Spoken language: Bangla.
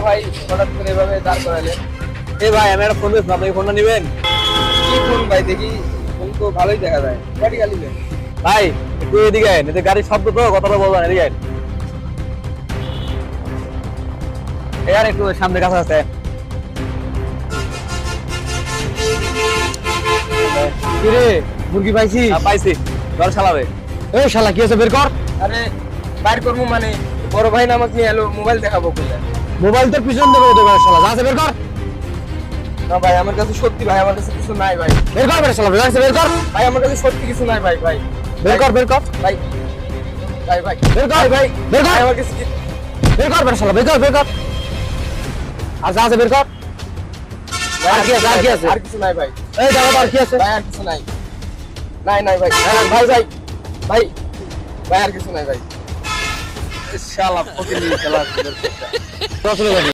ভাই হঠাৎ করে এভাবে দাঁড় করালেন? এ ভাই আমি একটা ফোন দিয়েছিলাম, আপনি ফোনটা নেবেন? কি ফোন ভাই, দেখি ফোন তো ভালোই দেখা যায়, গাড়ি গালি নেন। ভাই একটু এদিকে আইন, এতে গাড়ির শব্দ তো কথাটা বলবেন, এদিকে আইন। আর একটু সামনে কাছে আছে। কিরে মুরগি পাইছি? পাইছি, ঘর চালাবে। এই শালা কি আছে বের কর। আরে বাইর করবো মানে, বড় ভাই না আমাকে নিয়ে এলো মোবাইল দেখাবো বলে। মোবাইল তোর পিছন দেবে দেবে শালা, যা আছে বের কর। না ভাই আমার কাছে সত্যি ভাই, আমার কাছে কিছু নাই ভাই। বের কর বের শালা, যা আছে বের কর। ভাই আমার কাছে সত্যি কিছু নাই ভাই। ভাই বের কর বের কর ভাই ভাই ভাই বের কর ভাই বের কর ভাই আমার কাছে বের কর বের শালা, বের কর বের কর। আর যা আছে বের কর। আর কি আছে, আর কি আছে? আর কিছু নাই ভাই। এই দাঁড়া, আর কি আছে? ভাই আর কিছু নাই। নাই নাই ভাই ভাই ভাই ভাই ভাই আর কিছু নাই ভাই। শালা ফকির খেলা। চল চলে যাবি।